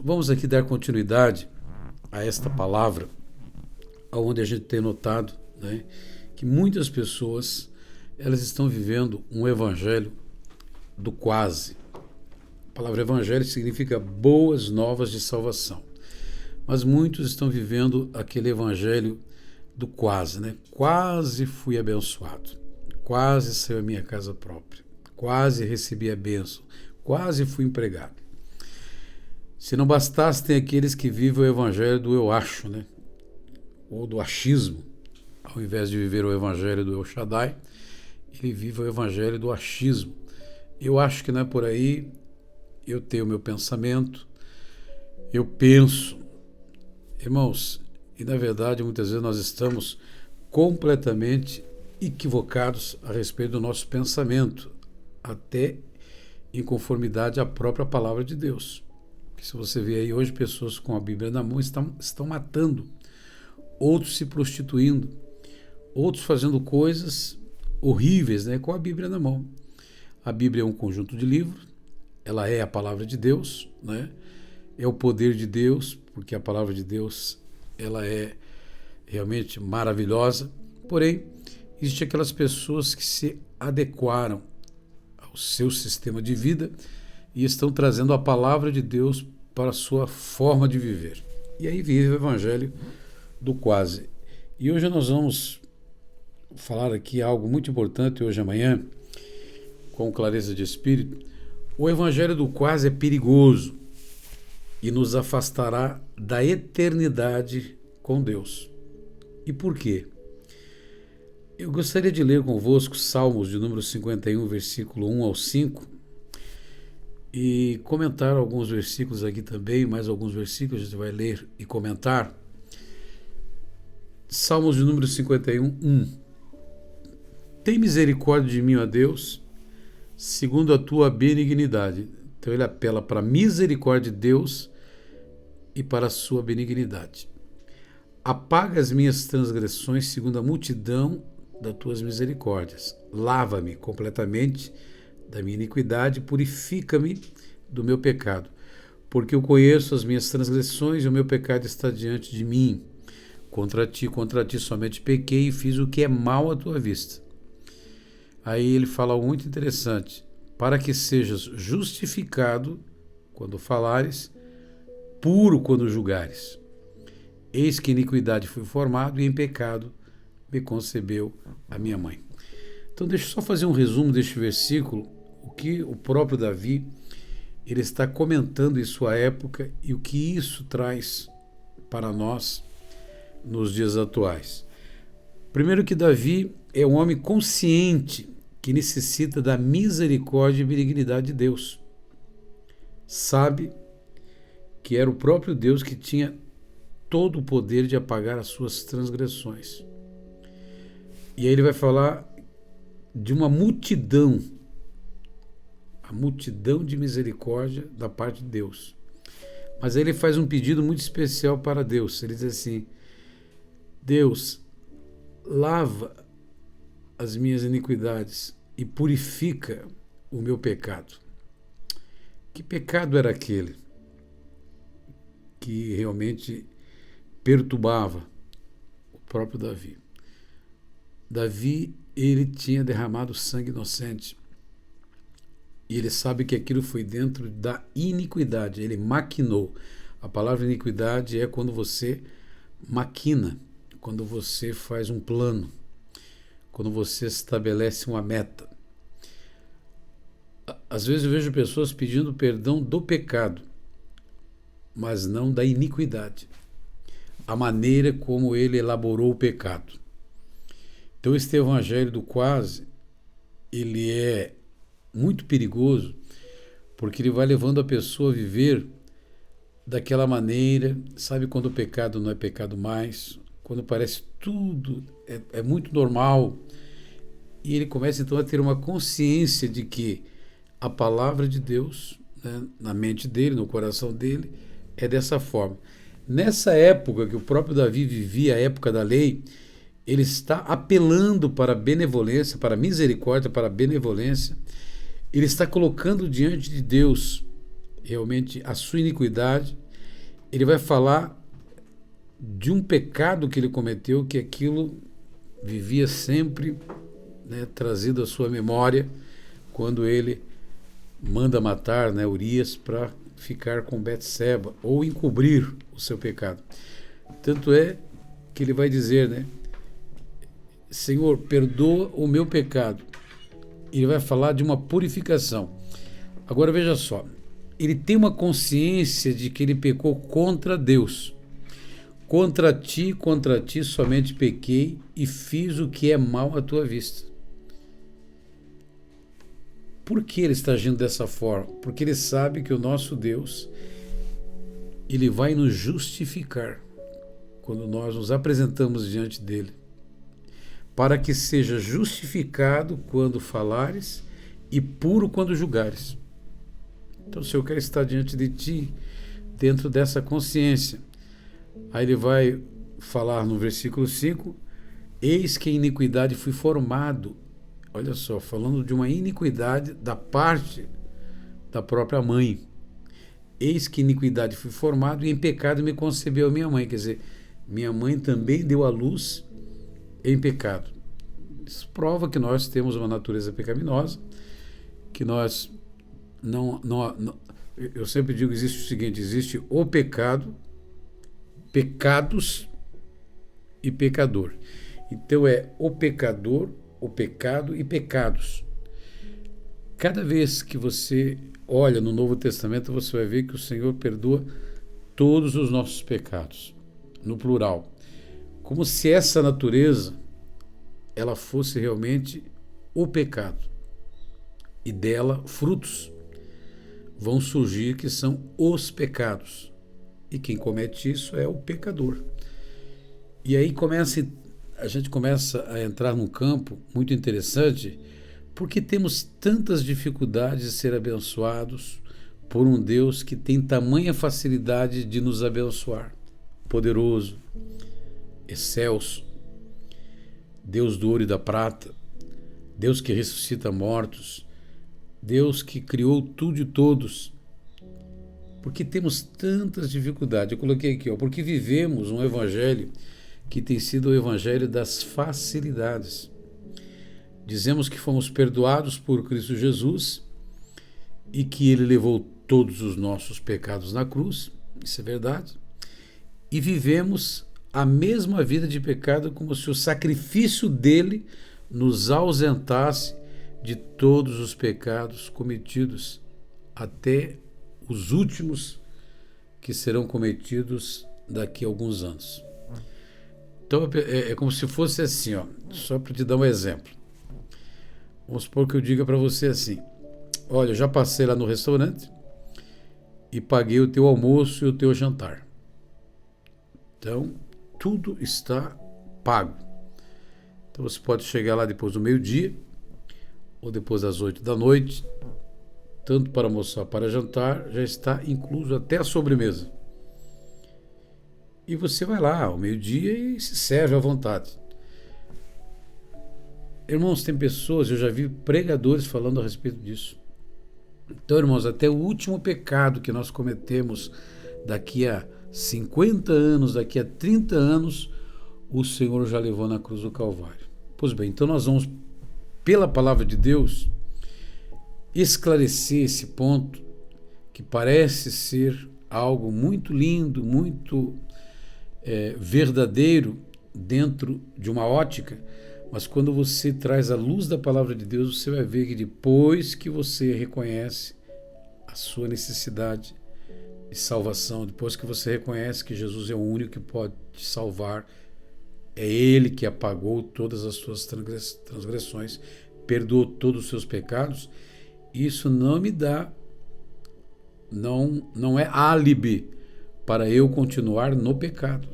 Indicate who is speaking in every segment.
Speaker 1: vamos aqui dar continuidade a esta palavra, onde a gente tem notado, né, que muitas pessoas elas estão vivendo um evangelho do quase. A palavra evangelho significa boas novas de salvação. Mas muitos estão vivendo aquele evangelho do quase, né? Quase fui abençoado, quase saiu a minha casa própria, quase recebi a bênção, quase fui empregado. Se não bastasse, tem aqueles que vivem o evangelho do eu acho, né? Ou do achismo. Ao invés de viver o evangelho do El Shaddai, ele vive o evangelho do achismo. Eu acho que não é por aí, eu tenho o meu pensamento, eu penso. Irmãos, e na verdade muitas vezes nós estamos completamente equivocados a respeito do nosso pensamento, até em conformidade à própria palavra de Deus. Porque se você vê aí hoje pessoas com a Bíblia na mão estão matando, outros se prostituindo, outros fazendo coisas horríveis, né, com a Bíblia na mão. A Bíblia é um conjunto de livros, ela é a palavra de Deus, né? É o poder de Deus, porque a palavra de Deus ela é realmente maravilhosa. Porém, existem aquelas pessoas que se adequaram ao seu sistema de vida e estão trazendo a palavra de Deus para a sua forma de viver. E aí vive o evangelho do quase. E hoje nós vamos falar aqui algo muito importante, hoje e amanhã, com clareza de espírito. O evangelho do quase é perigoso e nos afastará da eternidade com Deus. E por quê? Eu gostaria de ler convosco Salmos de número 51, versículo 1 ao 5, e comentar alguns versículos aqui também, mais alguns versículos a gente vai ler e comentar. Salmos de número 51, 1. Tem misericórdia de mim, ó Deus, segundo a tua benignidade. Então ele apela para a misericórdia de Deus e para a sua benignidade. Apaga as minhas transgressões segundo a multidão das tuas misericórdias. Lava-me completamente da minha iniquidade, purifica-me do meu pecado, porque eu conheço as minhas transgressões e o meu pecado está diante de mim. Contra ti somente pequei e fiz o que é mal à tua vista. Aí ele fala algo muito interessante. Para que sejas justificado quando falares, puro quando julgares. Eis que iniquidade fui formado e em pecado me concebeu a minha mãe. Então deixa eu só fazer um resumo deste versículo, o que o próprio Davi ele está comentando em sua época e o que isso traz para nós nos dias atuais. Primeiro que Davi é um homem consciente que necessita da misericórdia e benignidade de Deus. Sabe que era o próprio Deus que tinha todo o poder de apagar as suas transgressões. E aí ele vai falar de uma multidão, a multidão de misericórdia da parte de Deus. Mas aí ele faz um pedido muito especial para Deus. Ele diz assim: Deus, lava as minhas iniquidades e purifica o meu pecado. Que pecado era aquele que realmente perturbava o próprio Davi? Davi, ele tinha derramado sangue inocente e ele sabe que aquilo foi dentro da iniquidade, ele maquinou. A palavra iniquidade é quando você maquina, quando você faz um plano, quando você estabelece uma meta. Às vezes eu vejo pessoas pedindo perdão do pecado, mas não da iniquidade, a maneira como ele elaborou o pecado. Então este evangelho do quase, ele é muito perigoso, porque ele vai levando a pessoa a viver daquela maneira, sabe, quando o pecado não é pecado mais, quando parece tudo é muito normal, e ele começa então a ter uma consciência de que a palavra de Deus, né, na mente dele, no coração dele, é dessa forma. Nessa época que o próprio Davi vivia, a época da lei, ele está apelando para a benevolência, para a misericórdia, para a benevolência. Ele está colocando diante de Deus realmente a sua iniquidade, ele vai falar de um pecado que ele cometeu, que aquilo vivia sempre, né, trazido à sua memória, quando ele manda matar, né, Urias para ficar com Betseba, ou encobrir o seu pecado. Tanto é que ele vai dizer, né, Senhor, perdoa o meu pecado. Ele vai falar de uma purificação. Agora veja só, ele tem uma consciência de que ele pecou contra Deus. Contra ti somente pequei e fiz o que é mal à tua vista. Por que ele está agindo dessa forma? Porque ele sabe que o nosso Deus, ele vai nos justificar quando nós nos apresentamos diante dele, para que seja justificado quando falares e puro quando julgares. Então, se eu quero estar diante de ti, dentro dessa consciência, aí ele vai falar no versículo 5, eis que em iniquidade fui formado. Olha só, falando de uma iniquidade da parte da própria mãe. Eis que em iniquidade fui formado e em pecado me concebeu minha mãe. Quer dizer, minha mãe também deu à luz em pecado. Isso prova que nós temos uma natureza pecaminosa, que nós não eu sempre digo, existe o seguinte, existe o pecado, pecados e pecador. Então é o pecador, o pecado e pecados. Cada vez que você olha no Novo Testamento, você vai ver que o Senhor perdoa todos os nossos pecados, no plural. Como se essa natureza ela fosse realmente o pecado. E dela frutos vão surgir que são os pecados. E quem comete isso é o pecador. E aí a gente começa a entrar num campo muito interessante, porque temos tantas dificuldades de ser abençoados por um Deus que tem tamanha facilidade de nos abençoar. Poderoso, excelso, Deus do ouro e da prata, Deus que ressuscita mortos, Deus que criou tudo e todos. Porque temos tantas dificuldades. Eu coloquei aqui, porque vivemos um evangelho que tem sido o evangelho das facilidades. Dizemos que fomos perdoados por Cristo Jesus e que ele levou todos os nossos pecados na cruz, isso é verdade, e vivemos a mesma vida de pecado como se o sacrifício dele nos ausentasse de todos os pecados cometidos, até os últimos que serão cometidos daqui a alguns anos. Então é como se fosse assim, só para te dar um exemplo. Vamos supor que eu diga para você assim, olha, eu já passei lá no restaurante e paguei o teu almoço e o teu jantar. Então, tudo está pago. Então você pode chegar lá depois do meio-dia ou depois das 8 da noite, tanto para almoçar, para jantar, já está incluso até a sobremesa. E você vai lá ao meio-dia e se serve à vontade. Irmãos, tem pessoas, eu já vi pregadores falando a respeito disso. Então, irmãos, até o último pecado que nós cometemos daqui a 50 anos, daqui a 30 anos, o Senhor já levou na cruz do Calvário. Pois bem, então nós vamos, pela palavra de Deus, esclarecer esse ponto que parece ser algo muito lindo, muito verdadeiro dentro de uma ótica, mas quando você traz a luz da palavra de Deus, você vai ver que depois que você reconhece a sua necessidade de salvação, depois que você reconhece que Jesus é o único que pode te salvar, é Ele que apagou todas as suas transgressões, perdoou todos os seus pecados, isso não me dá, não é álibi para eu continuar no pecado.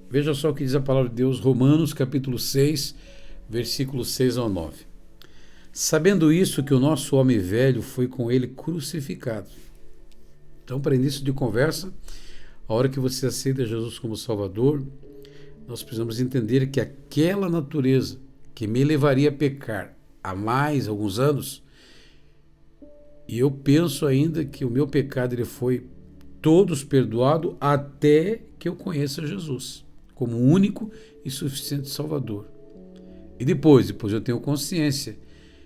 Speaker 1: Veja só o que diz a palavra de Deus, Romanos capítulo 6, versículos 6 ao 9. Sabendo isso, que o nosso homem velho foi com ele crucificado. Então, para início de conversa, a hora que você aceita Jesus como Salvador, nós precisamos entender que aquela natureza que me levaria a pecar há mais alguns anos, e eu penso ainda que o meu pecado ele foi todos perdoado até que eu conheça Jesus como único e suficiente Salvador. E depois eu tenho consciência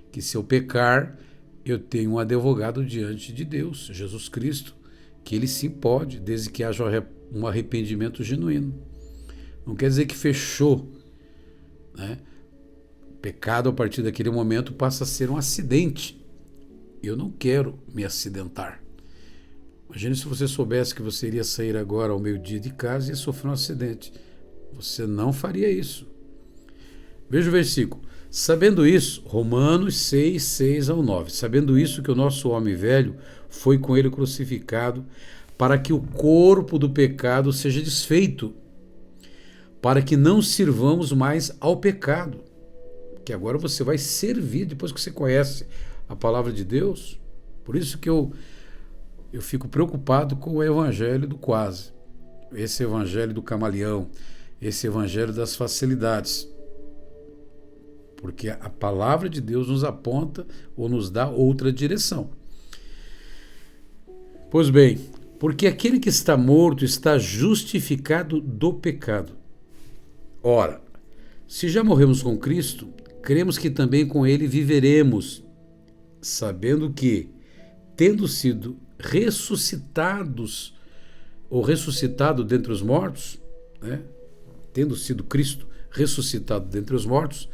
Speaker 1: que se eu pecar, eu tenho um advogado diante de Deus, Jesus Cristo, que ele sim pode, desde que haja um arrependimento genuíno. Não quer dizer que fechou, né? Pecado, a partir daquele momento, passa a ser um acidente. Eu não quero me acidentar. Imagine se você soubesse que você iria sair agora ao meio-dia de casa e ia sofrer um acidente. Você não faria isso. Veja o versículo. Sabendo isso, Romanos 6, 6 ao 9. Sabendo isso, que o nosso homem velho foi com ele crucificado, para que o corpo do pecado seja desfeito, para que não sirvamos mais ao pecado. Que agora você vai servir, depois que você conhece a palavra de Deus. Por isso que eu fico preocupado com o evangelho do quase, esse evangelho do camaleão, esse evangelho das facilidades. Porque a palavra de Deus nos aponta ou nos dá outra direção. Pois bem, porque aquele que está morto está justificado do pecado. Ora, se já morremos com Cristo, cremos que também com ele viveremos, sabendo que, tendo sido ressuscitados, ou ressuscitado dentre os mortos, né? Tendo sido Cristo ressuscitado dentre os mortos,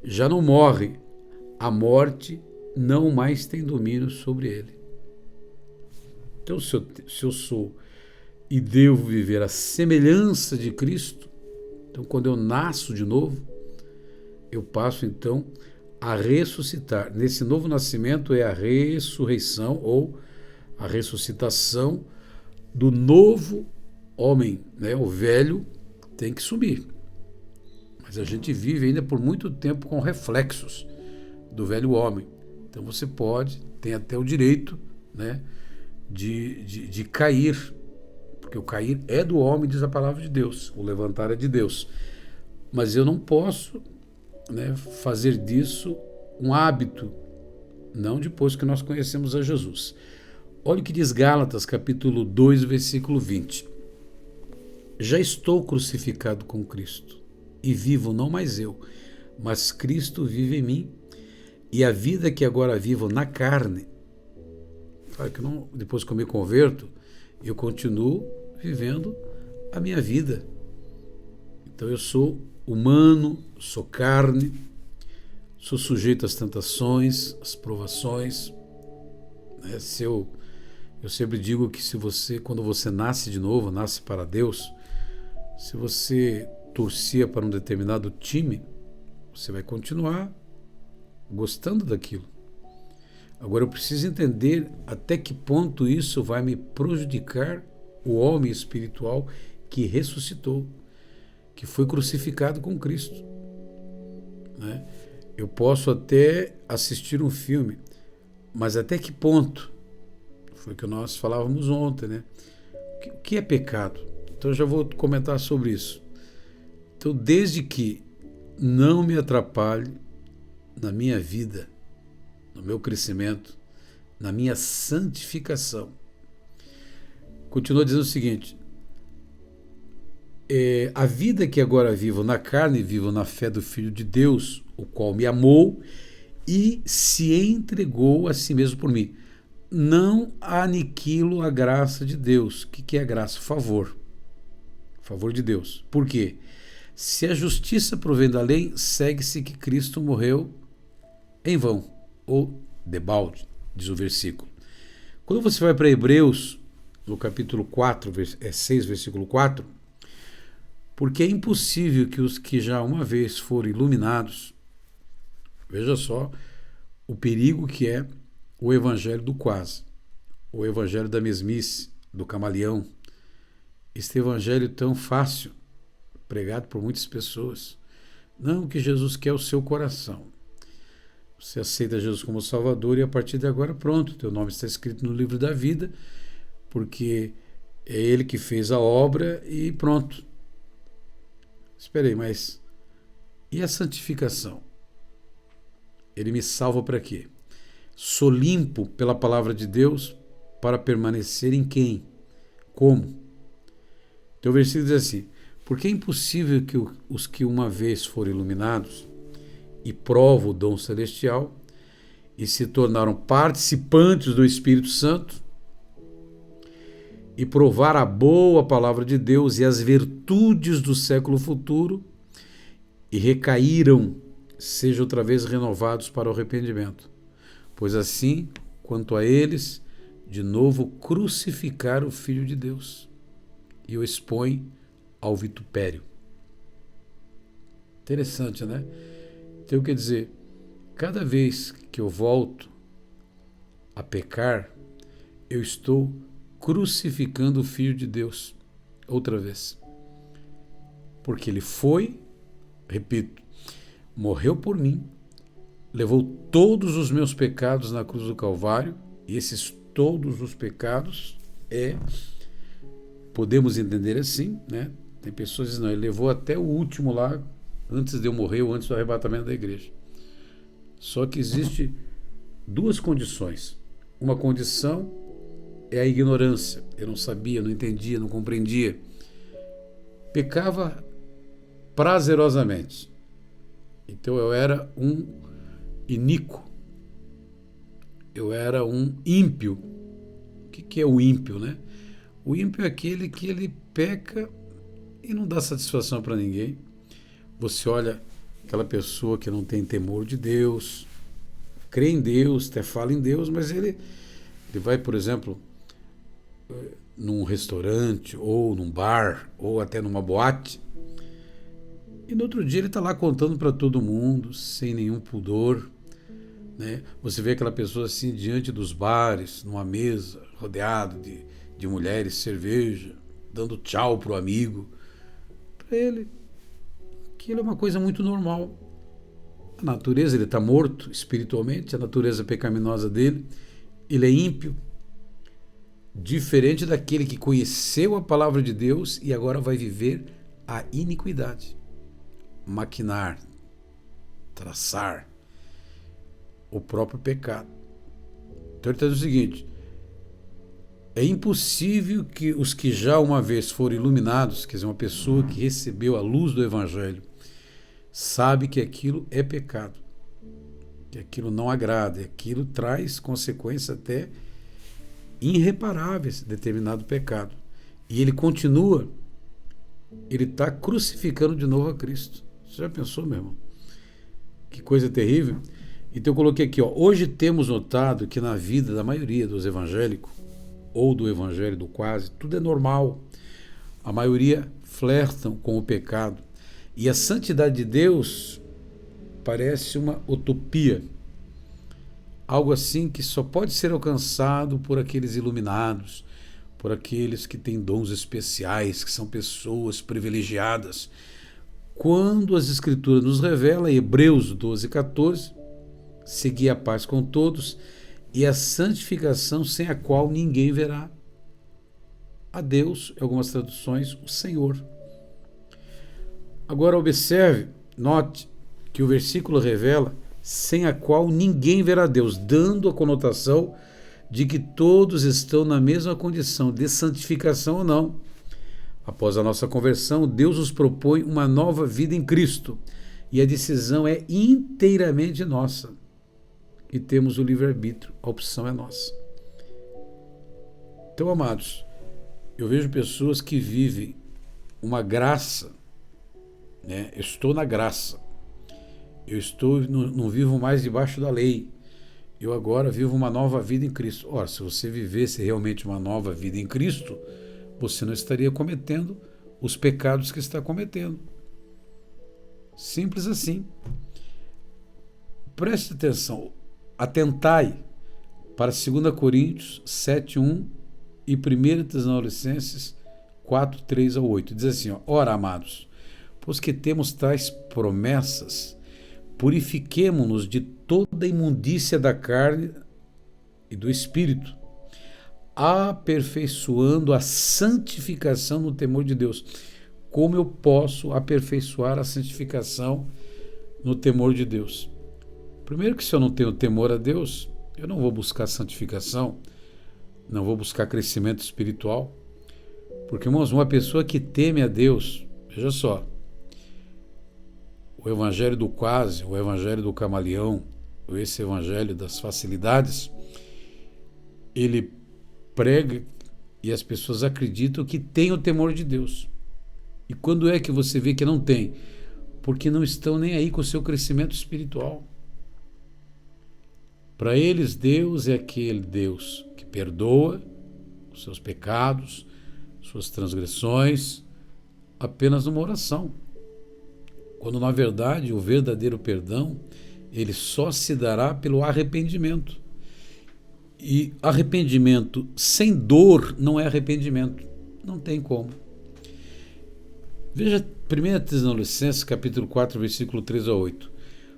Speaker 1: já não morre, a morte não mais tem domínio sobre ele. Então, se eu sou e devo viver a semelhança de Cristo, então quando eu nasço de novo, eu passo então a ressuscitar. Nesse novo nascimento é a ressurreição ou a ressuscitação do novo homem, né? O velho tem que subir. Mas a gente vive ainda por muito tempo com reflexos do velho homem. Então você tem até o direito, né, de cair, porque o cair é do homem, diz a palavra de Deus, o levantar é de Deus. Mas eu não posso, né, fazer disso um hábito, não depois que nós conhecemos a Jesus. Olha o que diz Gálatas, capítulo 2, versículo 20. Já estou crucificado com Cristo, e vivo não mais eu, mas Cristo vive em mim, e a vida que agora vivo na carne, claro que não, depois que eu me converto, eu continuo vivendo a minha vida. Então eu sou humano, sou carne, sou sujeito às tentações, às provações. Né? Eu sempre digo que quando você nasce de novo, nasce para Deus, se você torcia para um determinado time, você vai continuar gostando daquilo. Agora eu preciso entender até que ponto isso vai me prejudicar o homem espiritual que ressuscitou, que foi crucificado com Cristo. Né? Eu posso até assistir um filme, mas até que ponto? Foi o que nós falávamos ontem, né? O que é pecado? Então eu já vou comentar sobre isso. Então, desde que não me atrapalhe na minha vida, no meu crescimento, na minha santificação. Continua dizendo o seguinte: a vida que agora vivo na carne, vivo na fé do Filho de Deus, o qual me amou e se entregou a si mesmo por mim. Não aniquilo a graça de Deus. O que é a graça? Favor. Favor de Deus. Por quê? Se a justiça provém da lei, segue-se que Cristo morreu em vão, ou debalde, diz o versículo. Quando você vai para Hebreus, no capítulo 4, 6, versículo 4, porque é impossível que os que já uma vez foram iluminados, veja só o perigo que é o evangelho do quase, o evangelho da mesmice, do camaleão, este evangelho tão fácil, pregado por muitas pessoas. Não, que Jesus quer o seu coração. Você aceita Jesus como Salvador e a partir de agora, pronto, teu nome está escrito no livro da vida, porque é Ele que fez a obra e pronto. Espera aí, mas e a santificação? Ele me salva para quê? Sou limpo pela palavra de Deus para permanecer em quem? Como? Então o versículo diz assim: porque é impossível que os que uma vez foram iluminados e provam o dom celestial e se tornaram participantes do Espírito Santo e provar a boa palavra de Deus e as virtudes do século futuro e recaíram, sejam outra vez renovados para o arrependimento. Pois assim, quanto a eles, de novo crucificaram o Filho de Deus e o expõem ao vitupério. Interessante, né? Então, quer dizer, cada vez que eu volto a pecar, eu estou crucificando o Filho de Deus outra vez. Porque ele foi, repito, morreu por mim, levou todos os meus pecados na cruz do Calvário, e esses todos os pecados podemos entender assim, né? Tem pessoas que dizem, não, ele levou até o último lá, antes de eu morrer ou antes do arrebatamento da igreja. Só que existe duas condições. Uma condição é a ignorância. Eu não sabia, não entendia, não compreendia. Pecava prazerosamente. Então eu era um iníquo. Eu era um ímpio. O que é o ímpio, né? O ímpio é aquele que ele peca e não dá satisfação para ninguém. Você olha aquela pessoa que não tem temor de Deus, crê em Deus, até fala em Deus, mas ele vai, por exemplo, num restaurante, ou num bar, ou até numa boate, e no outro dia ele está lá contando para todo mundo, sem nenhum pudor, né? Você vê aquela pessoa assim, diante dos bares, numa mesa, rodeado de mulheres, cerveja, dando tchau pro amigo. Para ele, aquilo é uma coisa muito normal. A natureza, ele está morto espiritualmente, a natureza pecaminosa dele, ele é ímpio, diferente daquele que conheceu a palavra de Deus e agora vai viver a iniquidade, maquinar, traçar o próprio pecado. Então ele está dizendo o seguinte: é impossível que os que já uma vez foram iluminados, quer dizer, uma pessoa que recebeu a luz do Evangelho, sabe que aquilo é pecado, que aquilo não agrada, aquilo traz consequências até irreparáveis, determinado pecado. E ele continua, ele está crucificando de novo a Cristo. Você já pensou, meu irmão? Que coisa terrível. Então eu coloquei aqui, hoje temos notado que na vida da maioria dos evangélicos, ou do evangelho do quase, tudo é normal. A maioria flertam com o pecado. E a santidade de Deus parece uma utopia. Algo assim que só pode ser alcançado por aqueles iluminados, por aqueles que têm dons especiais, que são pessoas privilegiadas. Quando as Escrituras nos revelam, em Hebreus 12:14, segui a paz com todos e a santificação sem a qual ninguém verá a Deus, em algumas traduções, o Senhor. Agora observe, note que o versículo revela sem a qual ninguém verá Deus, dando a conotação de que todos estão na mesma condição de santificação ou não. Após a nossa conversão, Deus nos propõe uma nova vida em Cristo e a decisão é inteiramente nossa. E temos o livre-arbítrio, a opção é nossa. Então, amados, eu vejo pessoas que vivem uma graça, né? Eu estou na graça. Eu não vivo mais debaixo da lei. Eu agora vivo uma nova vida em Cristo. Ora, se você vivesse realmente uma nova vida em Cristo, você não estaria cometendo os pecados que está cometendo. Simples assim. Preste atenção. Atentai para 2 Coríntios 7:1 e 1 Tessalonicenses 4:3-8. Diz assim, ora, amados, pois que temos tais promessas, purifiquemo-nos de toda imundícia da carne e do espírito, aperfeiçoando a santificação no temor de Deus. Como eu posso aperfeiçoar a santificação no temor de Deus? Primeiro que se eu não tenho temor a Deus, eu não vou buscar santificação, não vou buscar crescimento espiritual, Porque, irmãos, uma pessoa que teme a Deus, veja só, o evangelho do quase, o evangelho do camaleão, ou esse evangelho das facilidades, ele prega e as pessoas acreditam que tem o temor de Deus. E quando é que você vê que não tem? Porque não estão nem aí com o seu crescimento espiritual. Para eles, Deus é aquele Deus que perdoa os seus pecados, suas transgressões, apenas numa oração. Quando, na verdade, o verdadeiro perdão, ele só se dará pelo arrependimento. E arrependimento sem dor não é arrependimento. Não tem como. Veja 1 Tessalonicenses, capítulo 4, versículo 3 a 8.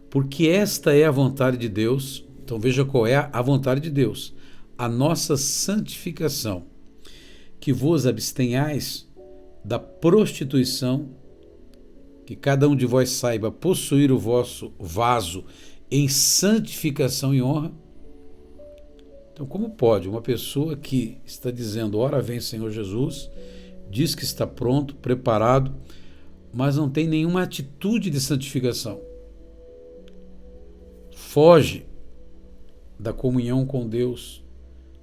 Speaker 1: Porque esta é a vontade de Deus. Então veja qual é a vontade de Deus. A nossa santificação. Que vos abstenhais da prostituição, que cada um de vós saiba possuir o vosso vaso em santificação e honra. Então, como pode uma pessoa que está dizendo, ora vem Senhor Jesus, diz que está pronto, preparado, mas não tem nenhuma atitude de santificação? Foge da comunhão com Deus,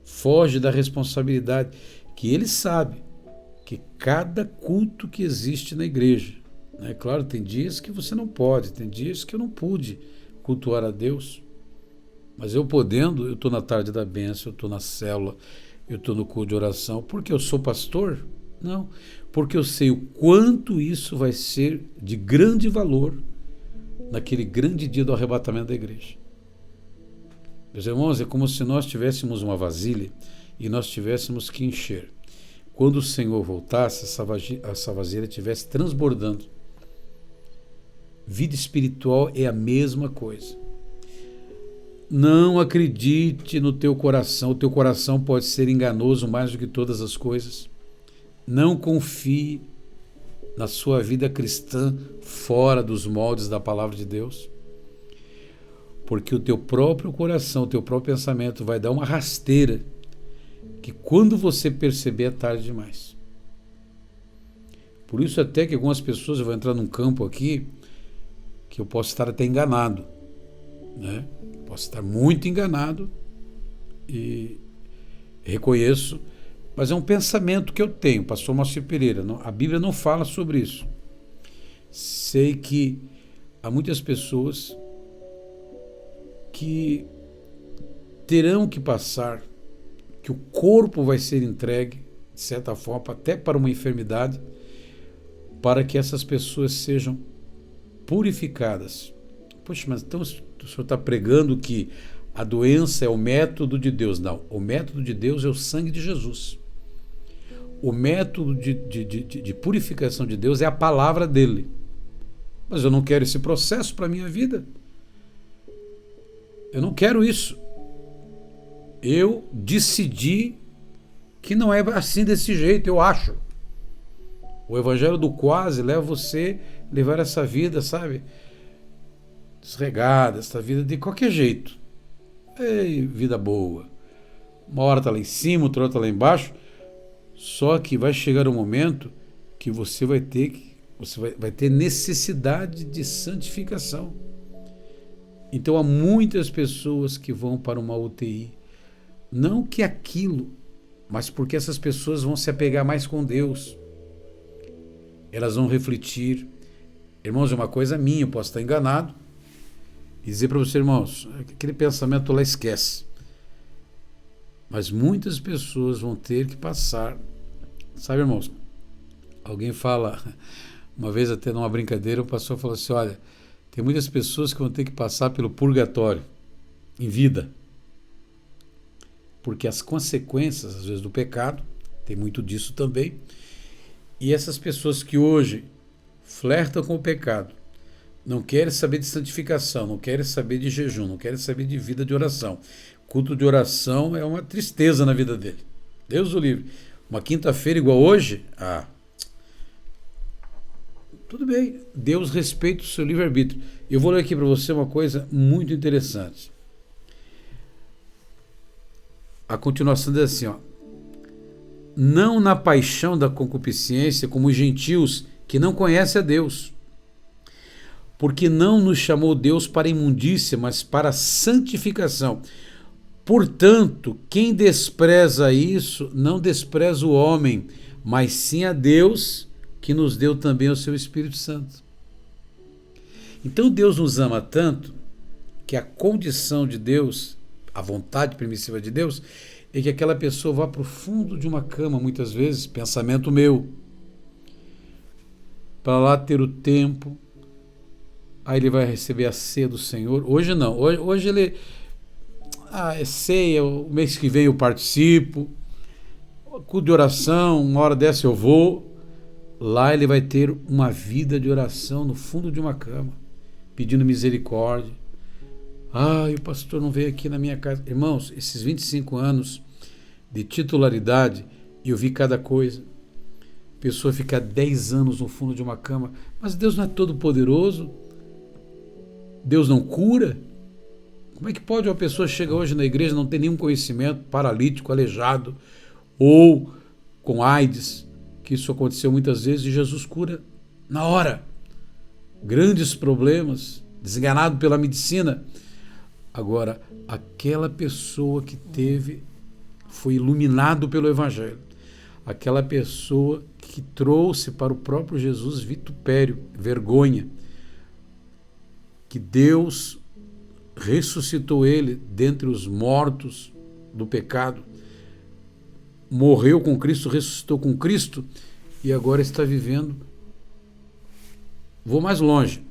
Speaker 1: foge da responsabilidade, que ele sabe que cada culto que existe na igreja, né? Claro, tem dias que você não pode, tem dias que eu não pude cultuar a Deus, mas eu podendo, eu estou na tarde da bênção, eu estou na célula, eu estou no culto de oração, porque eu sou pastor? Não, porque eu sei o quanto isso vai ser de grande valor naquele grande dia do arrebatamento da igreja. Meus irmãos, é como se nós tivéssemos uma vasilha e nós tivéssemos que encher. Quando o Senhor voltasse, essa vasilha estivesse transbordando. Vida espiritual é a mesma coisa. Não acredite no teu coração. O teu coração pode ser enganoso mais do que todas as coisas. Não confie na sua vida cristã fora dos moldes da palavra de Deus. Porque o teu próprio coração, o teu próprio pensamento vai dar uma rasteira que quando você perceber é tarde demais. Por isso até que algumas pessoas, eu vou entrar num campo aqui, que eu posso estar até enganado, né? Posso estar muito enganado e reconheço, mas é um pensamento que eu tenho, pastor Márcio Pereira, não, a Bíblia não fala sobre isso. Sei que há muitas pessoas que terão que passar, que o corpo vai ser entregue, de certa forma, até para uma enfermidade, para que essas pessoas sejam purificadas. Poxa, mas então o senhor está pregando que a doença é o método de Deus. Não, o método de Deus é o sangue de Jesus. O método de purificação de Deus é a palavra dele. Mas eu não quero esse processo para a minha vida. Eu não quero isso. Eu decidi que não é assim desse jeito, eu acho. O evangelho do quase leva você a levar essa vida, sabe, desregada, essa vida de qualquer jeito. Ei, vida boa. Uma hora está lá em cima, outra hora está lá embaixo. Só que vai chegar um momento que você vai ter necessidade de santificação. Então há muitas pessoas que vão para uma UTI, não que aquilo, mas porque essas pessoas vão se apegar mais com Deus. Elas vão refletir. Irmãos, é uma coisa minha, eu posso estar enganado, e dizer para você, irmãos, aquele pensamento lá esquece. Mas muitas pessoas vão ter que passar. Sabe, irmãos, alguém fala, uma vez até numa brincadeira, o pastor falou assim, olha, tem muitas pessoas que vão ter que passar pelo purgatório em vida. Porque as consequências, às vezes, do pecado, tem muito disso também. E essas pessoas que hoje flertam com o pecado, não querem saber de santificação, não querem saber de jejum, não querem saber de vida de oração. Culto de oração é uma tristeza na vida dele. Deus o livre. Uma quinta-feira igual hoje, tudo bem, Deus respeita o seu livre-arbítrio. Eu vou ler aqui para você uma coisa muito interessante. A continuação diz assim, ó, não na paixão da concupiscência, como os gentios que não conhecem a Deus. Porque não nos chamou Deus para imundícia, mas para santificação. Portanto, quem despreza isso, não despreza o homem, mas sim a Deus, que nos deu também o seu Espírito Santo. Então Deus nos ama tanto que a condição de Deus, a vontade permissiva de Deus, é que aquela pessoa vá para o fundo de uma cama, muitas vezes, pensamento meu, para lá ter o tempo, aí ele vai receber a ceia do Senhor. Hoje não, hoje ele, é ceia, o mês que vem eu participo, culto de oração, uma hora dessa eu vou. Lá ele vai ter uma vida de oração no fundo de uma cama, pedindo misericórdia. O pastor não veio aqui na minha casa. Irmãos, esses 25 anos de titularidade, eu vi cada coisa. Pessoa ficar 10 anos no fundo de uma cama. Mas Deus não é todo poderoso? Deus não cura? Como é que pode uma pessoa chegar hoje na igreja e não ter nenhum conhecimento, paralítico, aleijado, ou com AIDS, que isso aconteceu muitas vezes, e Jesus cura na hora. Grandes problemas, desenganado pela medicina. Agora, aquela pessoa que foi iluminado pelo Evangelho, aquela pessoa que trouxe para o próprio Jesus vitupério, vergonha, que Deus ressuscitou ele dentre os mortos do pecado, morreu com Cristo, ressuscitou com Cristo e agora está vivendo. Vou mais longe.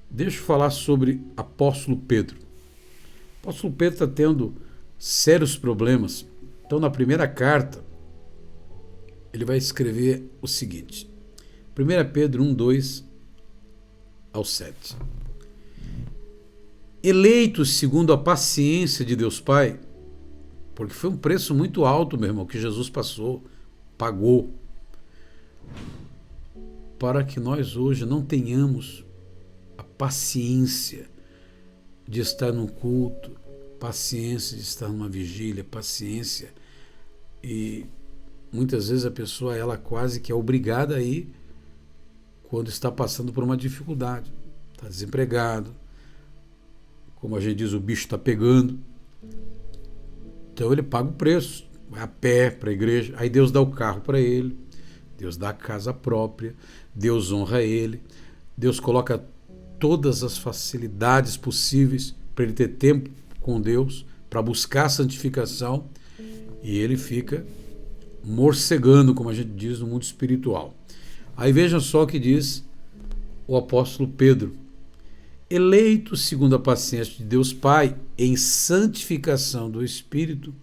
Speaker 1: Deixa eu falar sobre apóstolo Pedro. O apóstolo Pedro está tendo sérios problemas. Então, na primeira carta, ele vai escrever o seguinte. 1 Pedro 1, 2 ao 7. Eleitos segundo a paciência de Deus Pai, porque foi um preço muito alto, meu irmão, que Jesus pagou, para que nós hoje não tenhamos a paciência de estar num culto, paciência de estar numa vigília, paciência. E muitas vezes a pessoa, ela quase que é obrigada a ir quando está passando por uma dificuldade, está desempregado, como a gente diz, o bicho está pegando. Então ele paga o preço, vai a pé para a igreja, aí Deus dá o carro para ele, Deus dá a casa própria, Deus honra ele, Deus coloca todas as facilidades possíveis para ele ter tempo com Deus, para buscar a santificação, e ele fica morcegando, como a gente diz, no mundo espiritual. Aí vejam só o que diz o apóstolo Pedro. Eleito segundo a paciência de Deus Pai, em santificação do Espírito,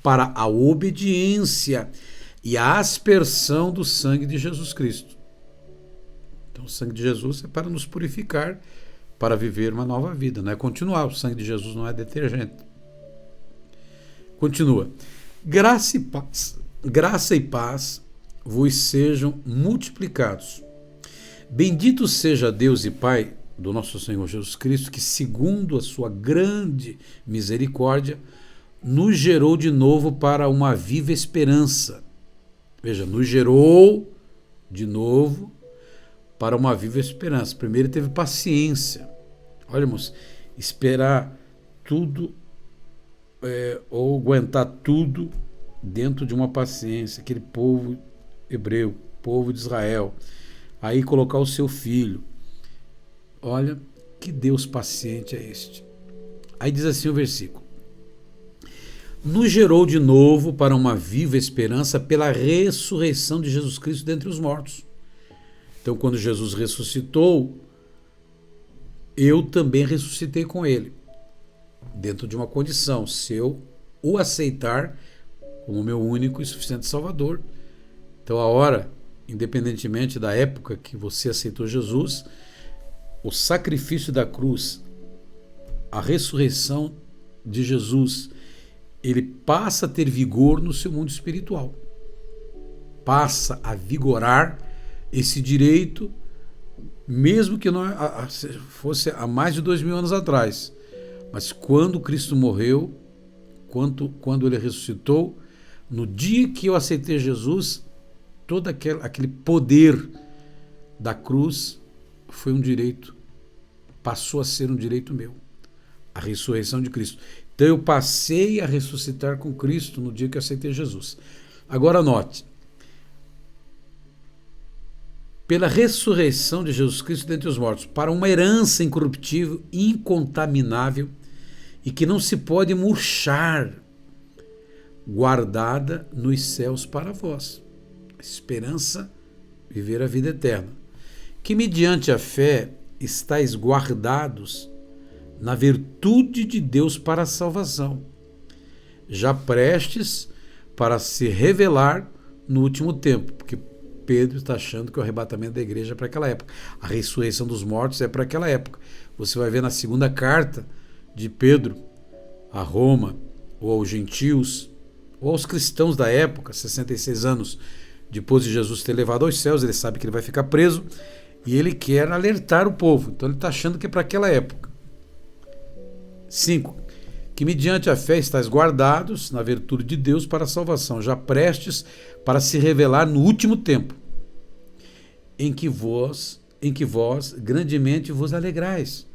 Speaker 1: para a obediência e a aspersão do sangue de Jesus Cristo. Então, o sangue de Jesus é para nos purificar, para viver uma nova vida, não é continuar. O sangue de Jesus não é detergente. Continua. Graça e paz vos sejam multiplicados. Bendito seja Deus e Pai do nosso Senhor Jesus Cristo, que segundo a sua grande misericórdia, nos gerou de novo para uma viva esperança. Veja, nos gerou de novo para uma viva esperança. Primeiro teve paciência. Olha, irmãos, esperar tudo ou aguentar tudo dentro de uma paciência. Aquele povo hebreu, povo de Israel. Aí colocar o seu filho. Olha, que Deus paciente é este. Aí diz assim o versículo. Nos gerou de novo para uma viva esperança pela ressurreição de Jesus Cristo dentre os mortos. Então, quando Jesus ressuscitou, eu também ressuscitei com ele, dentro de uma condição, se eu o aceitar como meu único e suficiente Salvador. Então, a hora, independentemente da época que você aceitou Jesus, o sacrifício da cruz, a ressurreição de Jesus, ele passa a ter vigor no seu mundo espiritual. Passa a vigorar esse direito, mesmo que não fosse há mais de 2000 anos atrás. Mas quando Cristo morreu, quando ele ressuscitou, No dia que eu aceitei Jesus, todo aquele poder da cruz foi um direito, passou a ser um direito meu. A ressurreição de Cristo. Então eu passei a ressuscitar com Cristo no dia que eu aceitei Jesus. Agora note, pela ressurreição de Jesus Cristo dentre os mortos, para uma herança incorruptível, incontaminável e que não se pode murchar, guardada nos céus para vós. Esperança, viver a vida eterna. Que mediante a fé estáis guardados na virtude de Deus para a salvação, já prestes para se revelar no último tempo, porque Pedro está achando que o arrebatamento da igreja é para aquela época, a ressurreição dos mortos é para aquela época. Você vai ver na segunda carta de Pedro a Roma, ou aos gentios, ou aos cristãos da época, 66 anos depois de Jesus ter levado aos céus, ele sabe que ele vai ficar preso, e ele quer alertar o povo, então ele está achando que é para aquela época. 5. Que mediante a fé estáis guardados na virtude de Deus para a salvação, já prestes para se revelar no último tempo, em que vós grandemente vos alegrais.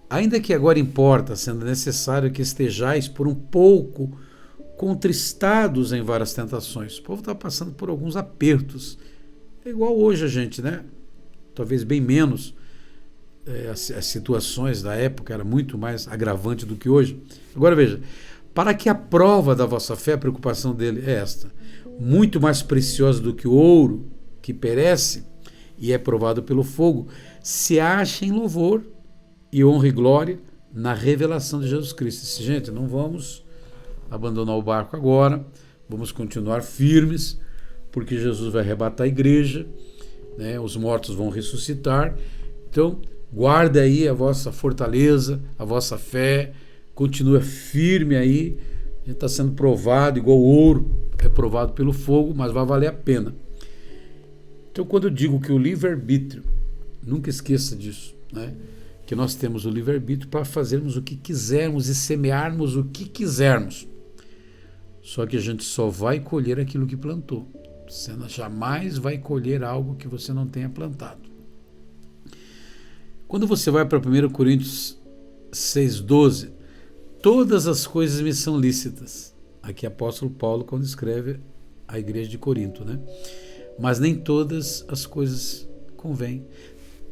Speaker 1: Ainda que agora importa, sendo necessário que estejais por um pouco contristados em várias tentações. O povo está passando por alguns apertos. É igual hoje a gente, né? Talvez bem menos. As situações da época era muito mais agravante do que hoje. Agora veja, para que a prova da vossa fé, a preocupação dele é esta, muito mais preciosa do que o ouro que perece e é provado pelo fogo, se acha em louvor e honra e glória na revelação de Jesus Cristo. Gente, não vamos abandonar o barco agora, vamos continuar firmes, porque Jesus vai arrebatar a igreja, né? Os mortos vão ressuscitar. Então, guarda aí a vossa fortaleza, a vossa fé, continua firme aí. A gente está sendo provado, igual o ouro é provado pelo fogo, mas vai valer a pena. Então, quando eu digo que o livre-arbítrio, nunca esqueça disso, né? Que nós temos o livre-arbítrio para fazermos o que quisermos e semearmos o que quisermos. Só que a gente só vai colher aquilo que plantou. Você jamais vai colher algo que você não tenha plantado. Quando você vai para 1 Coríntios 6,12, todas as coisas me são lícitas. Aqui apóstolo Paulo quando escreve a igreja de Corinto, né? Mas nem todas as coisas convêm.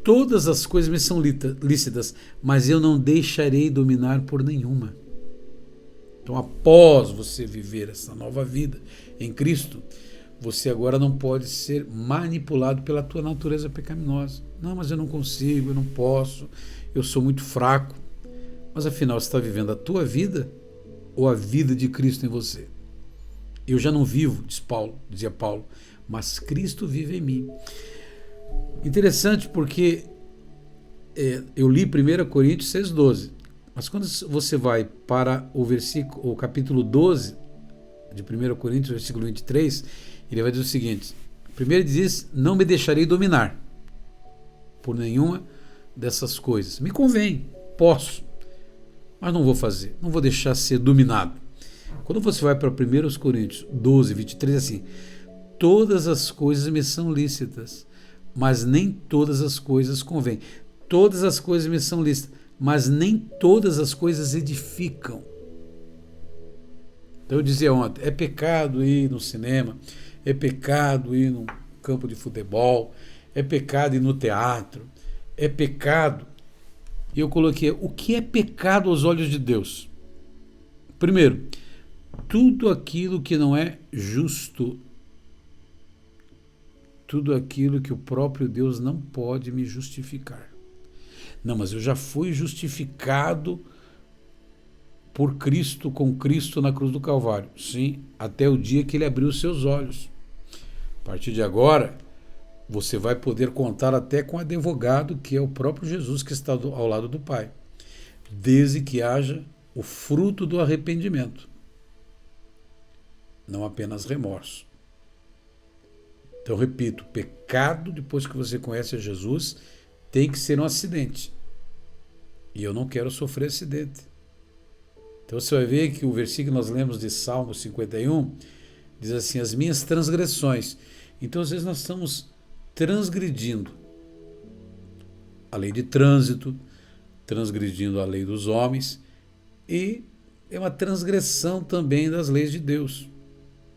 Speaker 1: Todas as coisas me são lícitas, mas eu não deixarei dominar por nenhuma. Então, após você viver essa nova vida em Cristo, você agora não pode ser manipulado pela tua natureza pecaminosa. Não, mas eu não consigo, eu não posso, eu sou muito fraco. Mas afinal, você está vivendo a tua vida ou a vida de Cristo em você? Eu já não vivo, dizia Paulo, mas Cristo vive em mim. Interessante porque eu li 1 Coríntios 6,12, mas quando você vai para o capítulo 12 de 1 Coríntios, versículo 23, ele vai dizer o seguinte: primeiro ele diz, não me deixarei dominar por nenhuma dessas coisas. Me convém, posso, mas não vou fazer, não vou deixar ser dominado. Quando você vai para 1 Coríntios 12, 23, assim, todas as coisas me são lícitas, mas nem todas as coisas convêm. Todas as coisas me são lícitas, mas nem todas as coisas edificam. Então eu dizia ontem, é pecado ir no cinema, é pecado ir num campo de futebol, é pecado ir no teatro, é pecado. E eu coloquei, o que é pecado aos olhos de Deus? Primeiro, tudo aquilo que não é justo, tudo aquilo que o próprio Deus não pode me justificar. Não, mas eu já fui justificado por Cristo, com Cristo na cruz do Calvário. Sim, até o dia que ele abriu os seus olhos. A partir de agora, você vai poder contar até com advogado, que é o próprio Jesus que está ao lado do Pai, desde que haja o fruto do arrependimento, não apenas remorso. Então, repito, pecado, depois que você conhece a Jesus, tem que ser um acidente. E eu não quero sofrer acidente. Então você vai ver que o versículo que nós lemos de Salmo 51 Diz assim, as minhas transgressões. Então, às vezes, nós estamos transgredindo a lei de trânsito, transgredindo a lei dos homens, e é uma transgressão também das leis de Deus.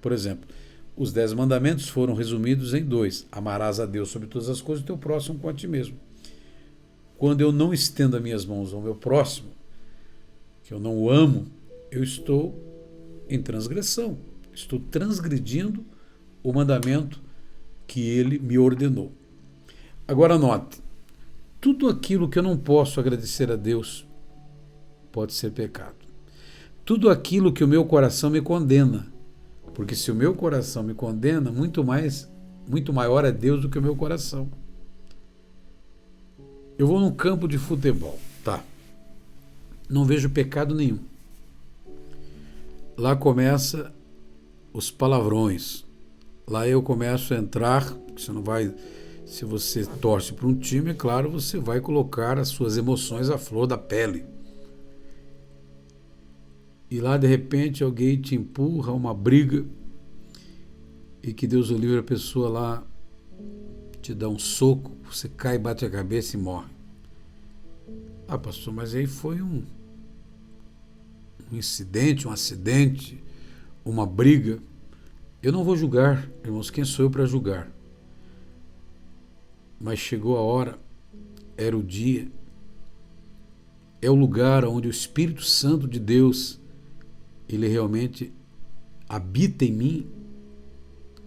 Speaker 1: Por exemplo, os 10 mandamentos foram resumidos em 2. Amarás a Deus sobre todas as coisas e teu próximo como a ti mesmo. Quando eu não estendo as minhas mãos ao meu próximo, que eu não o amo, eu estou em transgressão. Estou transgredindo o mandamento que ele me ordenou. Agora note, tudo aquilo que eu não posso agradecer a Deus pode ser pecado. Tudo aquilo que o meu coração me condena, porque se o meu coração me condena, muito maior é Deus do que o meu coração. Eu vou num campo de futebol, tá? Não vejo pecado nenhum. Lá começa os palavrões. Lá eu começo a entrar, você não vai, se você torce para um time, é claro, você vai colocar as suas emoções à flor da pele. E lá, de repente, alguém te empurra, uma briga, e que Deus o livre, a pessoa lá te dá um soco, você cai, bate a cabeça e morre. Ah, pastor, mas aí foi um incidente, um acidente, uma briga. Eu não vou julgar, irmãos, quem sou eu para julgar? Mas chegou a hora, era o dia, é o lugar onde o Espírito Santo de Deus, ele realmente habita em mim.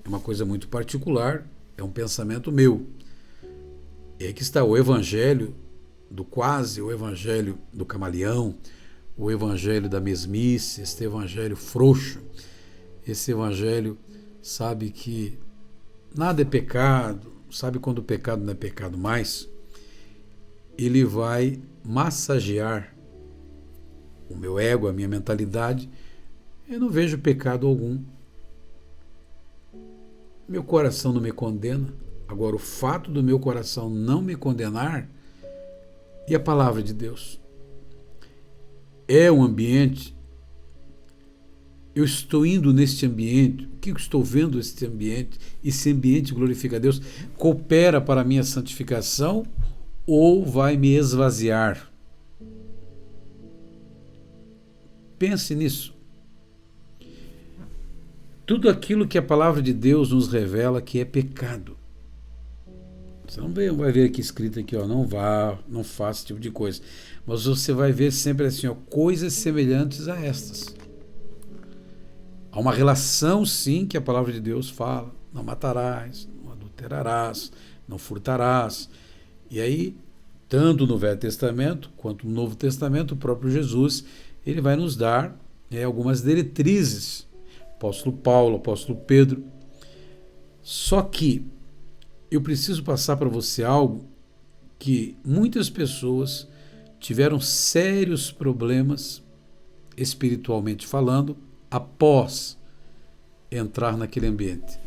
Speaker 1: É uma coisa muito particular, é um pensamento meu. E aí que está o evangelho do quase, o evangelho do camaleão, o evangelho da mesmice, este evangelho frouxo, esse evangelho sabe que nada é pecado, sabe quando o pecado não é pecado mais, ele vai massagear o meu ego, a minha mentalidade. Eu não vejo pecado algum. Meu coração não me condena. Agora, o fato do meu coração não me condenar e a palavra de Deus é um ambiente. Eu estou indo neste ambiente. O que eu estou vendo neste ambiente? Esse ambiente glorifica a Deus? Coopera para a minha santificação ou vai me esvaziar? Pense nisso. Tudo aquilo que a palavra de Deus nos revela que é pecado. Você não vai ver aqui escrito aqui, ó, não vá, não faça esse tipo de coisa. Mas você vai ver sempre assim, ó, coisas semelhantes a estas. Há uma relação, sim, que a palavra de Deus fala. Não matarás, não adulterarás, não furtarás. E aí, tanto no Velho Testamento quanto no Novo Testamento, o próprio Jesus, ele vai nos dar algumas diretrizes. Apóstolo Paulo, apóstolo Pedro. Só que eu preciso passar para você algo que muitas pessoas tiveram sérios problemas, espiritualmente falando, após entrar naquele ambiente.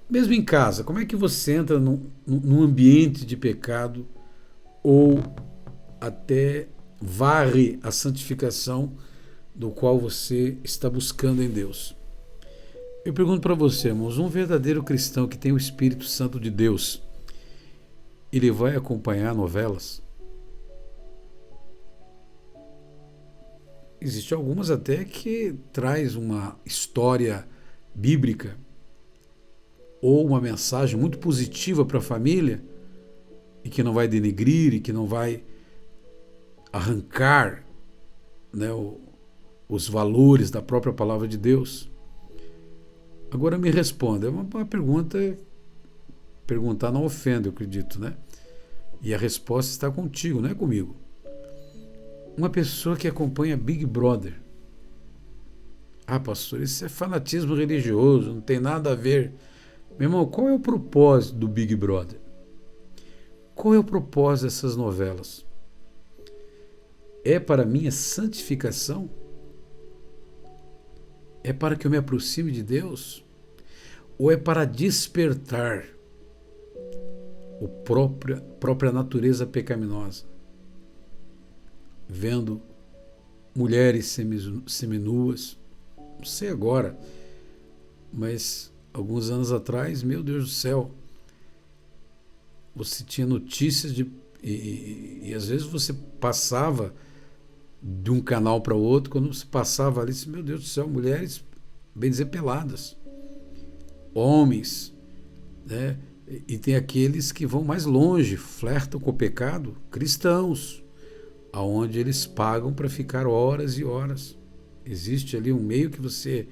Speaker 1: Mesmo em casa, como é que você entra num ambiente de pecado ou até varre a santificação do qual você está buscando em Deus? Eu pergunto para você, irmãos, um verdadeiro cristão que tem o Espírito Santo de Deus, ele vai acompanhar novelas? Existem algumas até que traz uma história bíblica ou uma mensagem muito positiva para a família e que não vai denegrir e que não vai arrancar, né, os valores da própria palavra de Deus. Agora me responda, é uma pergunta, perguntar não ofende, eu acredito, né? E a resposta está contigo, não é comigo. Uma pessoa que acompanha Big Brother. Ah, pastor, isso é fanatismo religioso, não tem nada a ver. Meu irmão, qual é o propósito do Big Brother? Qual é o propósito dessas novelas? É para minha santificação? É para que eu me aproxime de Deus? Ou é para despertar a própria natureza pecaminosa? Vendo mulheres seminuas, não sei agora, mas alguns anos atrás, meu Deus do céu, você tinha notícias e às vezes você passava de um canal para o outro, quando você passava ali, meu Deus do céu, mulheres, bem dizer, peladas, homens, né? E tem aqueles que vão mais longe, flertam com o pecado, cristãos, aonde eles pagam para ficar horas e horas. Existe ali um meio que você,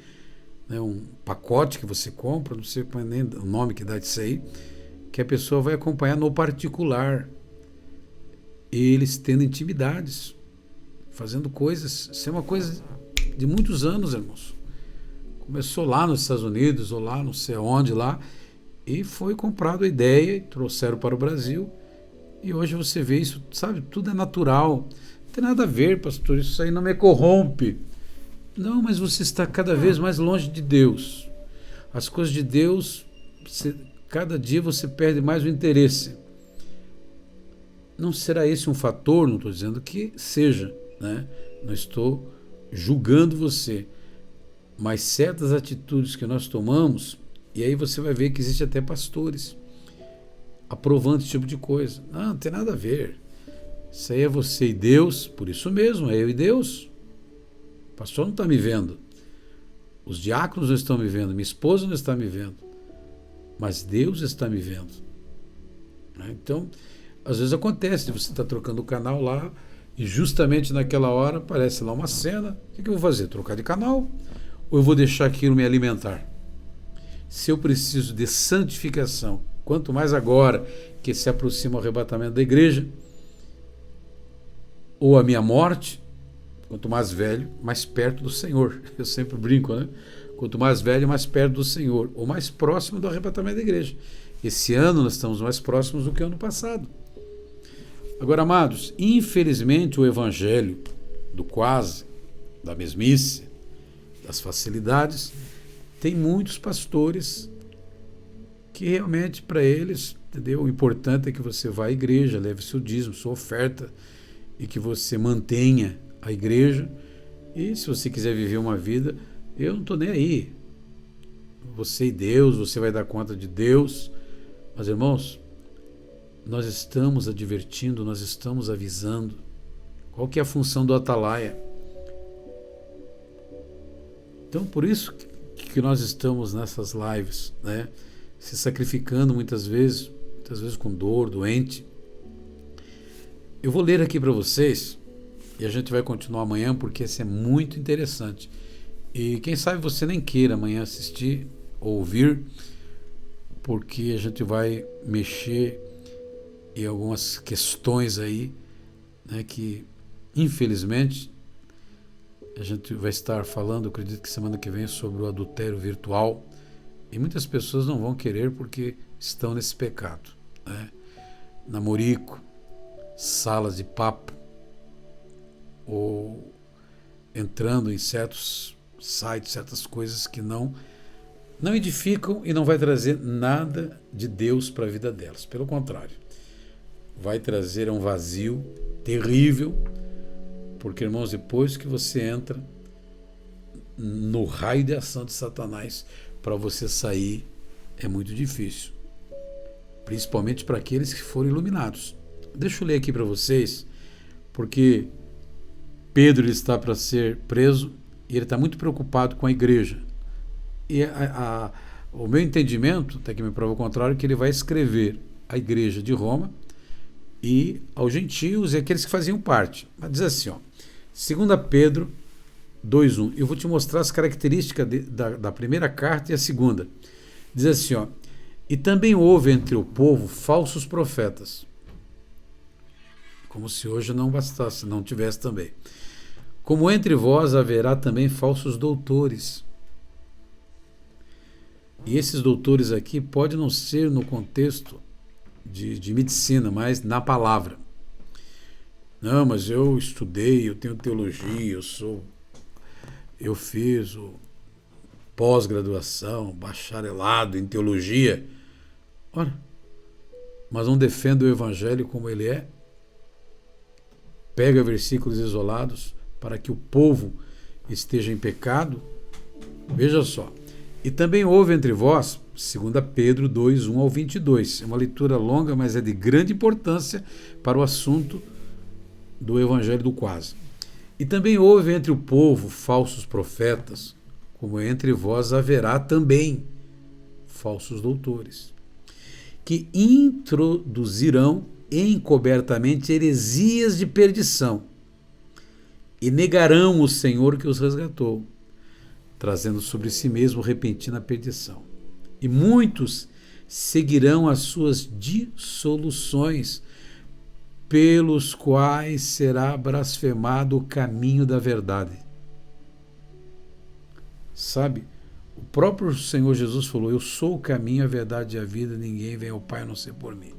Speaker 1: né, um pacote que você compra, não sei nem o nome que dá disso aí, que a pessoa vai acompanhar no particular, eles tendo intimidades, fazendo coisas. Isso é uma coisa de muitos anos, irmãos. Começou lá nos Estados Unidos, ou lá não sei onde, lá, e foi comprado a ideia e trouxeram para o Brasil. E hoje você vê isso, sabe, tudo é natural. Não tem nada a ver, pastor, isso aí não me corrompe. Não, mas você está cada vez mais longe de Deus. As coisas de Deus, cada dia você perde mais o interesse. Não será esse um fator? Não estou dizendo que seja, né? Não estou julgando você. Mas certas atitudes que nós tomamos, e aí você vai ver que existe até pastores aprovando esse tipo de coisa. Não tem nada a ver. Isso aí é você e Deus, por isso mesmo, é eu e Deus. O pastor não está me vendo. Os diáconos não estão me vendo, minha esposa não está me vendo. Mas Deus está me vendo. Então, às vezes acontece de você estar trocando o canal lá e justamente naquela hora aparece lá uma cena. O que eu vou fazer? Trocar de canal? Ou eu vou deixar aquilo me alimentar? Se eu preciso de santificação, quanto mais agora que se aproxima o arrebatamento da igreja, ou a minha morte, quanto mais velho, mais perto do Senhor. Eu sempre brinco, né? Quanto mais velho, mais perto do Senhor, ou mais próximo do arrebatamento da igreja. Esse ano nós estamos mais próximos do que o ano passado. Agora, amados, infelizmente o evangelho do quase, da mesmice, das facilidades, tem muitos pastores que realmente para eles, entendeu? O importante é que você vá à igreja, leve seu dízimo, sua oferta, e que você mantenha a igreja. E se você quiser viver uma vida, eu não estou nem aí. Você e Deus, você vai dar conta de Deus. Mas, irmãos, nós estamos advertindo, nós estamos avisando. Qual que é a função do atalaia? Então, por isso que nós estamos nessas lives, né? Se sacrificando muitas vezes com dor, doente. Eu vou ler aqui para vocês e a gente vai continuar amanhã porque esse é muito interessante. E quem sabe você nem queira amanhã assistir ou ouvir, porque a gente vai mexer em algumas questões aí, né, que infelizmente a gente vai estar falando, eu acredito que semana que vem, sobre o adultério virtual. E muitas pessoas não vão querer porque estão nesse pecado, né? Namorico, salas de papo, ou entrando em certos sites, certas coisas que não edificam e não vai trazer nada de Deus para a vida delas. Pelo contrário, vai trazer um vazio terrível, porque, irmãos, depois que você entra no raio de ação de Satanás, para você sair é muito difícil, principalmente para aqueles que foram iluminados. Deixa eu ler aqui para vocês, porque Pedro ele está para ser preso e ele está muito preocupado com a igreja. E o meu entendimento, até que me prova o contrário, é que ele vai escrever à igreja de Roma e aos gentios e aqueles que faziam parte. Mas diz assim, 2 Pedro 2:1. Eu vou te mostrar as características da primeira carta e a segunda. Diz assim, e também houve entre o povo falsos profetas. Como se hoje não bastasse, não tivesse também. Como entre vós haverá também falsos doutores. E esses doutores aqui podem não ser no contexto de medicina, mas na palavra. Não, mas eu estudei, eu tenho teologia, eu fiz pós-graduação, bacharelado em teologia. Ora, mas não defende o evangelho como ele é? Pega versículos isolados, para que o povo esteja em pecado. Veja só. E também houve entre vós, 2 Pedro 2, 1 ao 22. É uma leitura longa, mas é de grande importância para o assunto do Evangelho do Quase. E também houve entre o povo falsos profetas, como entre vós haverá também falsos doutores, que introduzirão encobertamente heresias de perdição e negarão o Senhor que os resgatou, trazendo sobre si mesmo repentina perdição. E muitos seguirão as suas dissoluções, pelos quais será blasfemado o caminho da verdade. Sabe, o próprio Senhor Jesus falou: eu sou o caminho, a verdade e a vida, ninguém vem ao Pai a não ser por mim.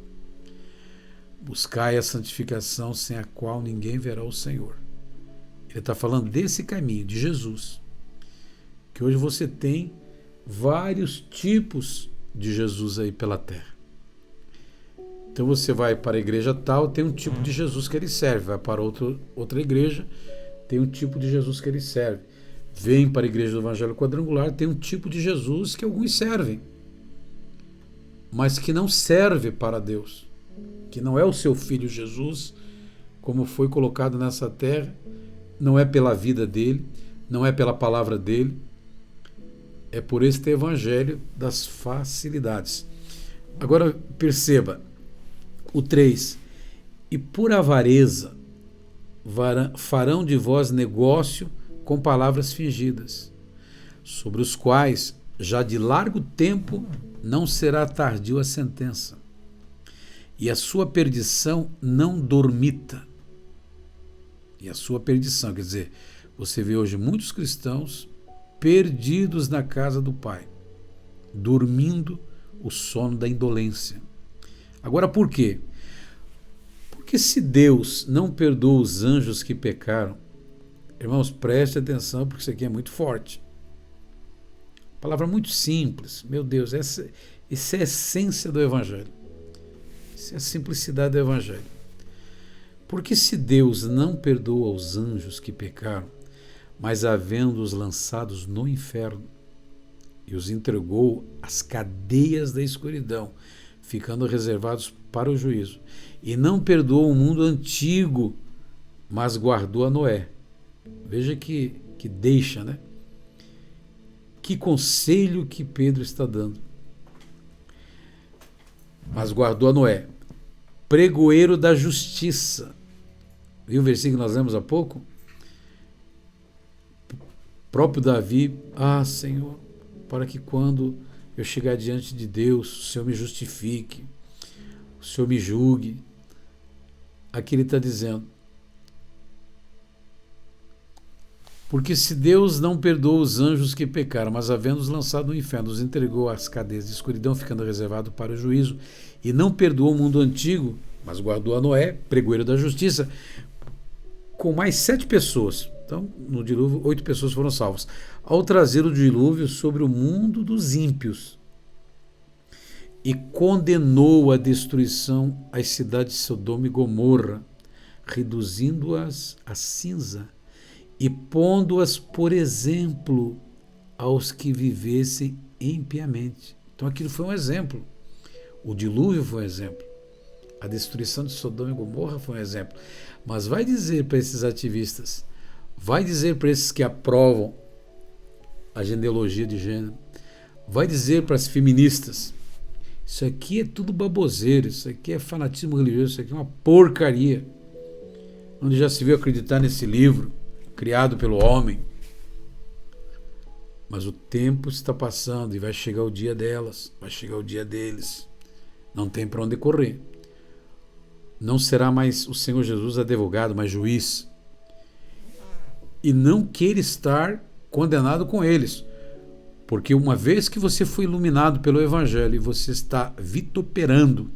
Speaker 1: Buscai a santificação, sem a qual ninguém verá o Senhor. Ele está falando desse caminho, de Jesus. Que hoje você tem vários tipos de Jesus aí pela terra. Então você vai para a igreja tal, tem um tipo de Jesus que ele serve. Vai para outra igreja, tem um tipo de Jesus que ele serve. Vem para a igreja do Evangelho Quadrangular, tem um tipo de Jesus que alguns servem, mas que não serve para Deus, que não é o seu filho Jesus, como foi colocado nessa terra, não é pela vida dele, não é pela palavra dele, é por este evangelho das facilidades. Agora perceba, o 3, e por avareza farão de vós negócio com palavras fingidas, sobre os quais já de largo tempo não será tardio a sentença, e a sua perdição não dormita. E a sua perdição, quer dizer, você vê hoje muitos cristãos perdidos na casa do Pai, dormindo o sono da indolência. Agora, por quê? Porque se Deus não perdoa os anjos que pecaram, irmãos, preste atenção, porque isso aqui é muito forte. Palavra muito simples. Meu Deus, essa é a essência do Evangelho. Essa é a simplicidade do Evangelho. Porque se Deus não perdoa os anjos que pecaram, mas havendo-os lançados no inferno, e os entregou às cadeias da escuridão, ficando reservados para o juízo, e não perdoou o mundo antigo, mas guardou a Noé. Veja que deixa, né? Que conselho que Pedro está dando. Mas guardou a Noé, pregoeiro da justiça. Viu o versículo que nós lemos há pouco? Próprio Davi: ah, Senhor, para que quando eu chegar diante de Deus, o Senhor me justifique, o Senhor me julgue. Aqui ele está dizendo: porque se Deus não perdoou os anjos que pecaram, mas havendo-os lançado no inferno, os entregou às cadeias de escuridão, ficando reservado para o juízo, e não perdoou o mundo antigo, mas guardou a Noé, pregoeiro da justiça, com mais 7 pessoas. Então, no dilúvio, 8 pessoas foram salvas. Ao trazer o dilúvio sobre o mundo dos ímpios, e condenou à destruição as cidades de Sodoma e Gomorra, reduzindo-as a cinza, e pondo-as por exemplo aos que vivessem impiamente. Então aquilo foi um exemplo. O dilúvio foi um exemplo. A destruição de Sodoma e Gomorra foi um exemplo. Mas vai dizer para esses ativistas, vai dizer para esses que aprovam a genealogia de gênero, vai dizer para as feministas: isso aqui é tudo baboseiro, isso aqui é fanatismo religioso, isso aqui é uma porcaria. Onde já se viu acreditar nesse livro criado pelo homem. Mas o tempo está passando e vai chegar o dia delas, vai chegar o dia deles. Não tem para onde correr. Não será mais o Senhor Jesus advogado, mas juiz. E não queira estar condenado com eles. Porque uma vez que você foi iluminado pelo Evangelho e você está vituperando,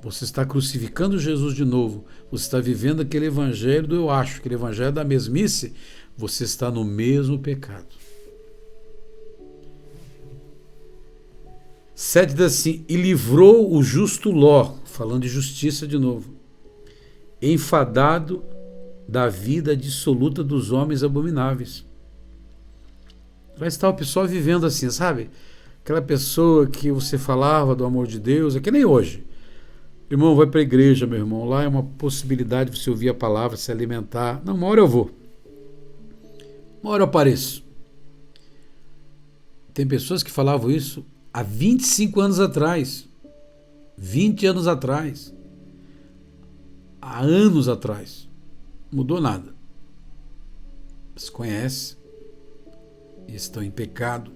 Speaker 1: você está crucificando Jesus de novo, você está vivendo aquele evangelho do eu acho, aquele evangelho da mesmice, você está no mesmo pecado. 7 diz assim: e livrou o justo Ló, falando de justiça de novo, enfadado da vida dissoluta dos homens abomináveis. Vai estar o pessoal vivendo assim, sabe? Aquela pessoa que você falava do amor de Deus, é que nem hoje. Irmão, vai para a igreja, meu irmão. Lá é uma possibilidade de você ouvir a palavra, se alimentar. Não, uma hora eu vou. Uma hora eu apareço. Tem pessoas que falavam isso há 25 anos atrás. 20 anos atrás. Há anos atrás. Mudou nada. Se conhece. Estão em pecado.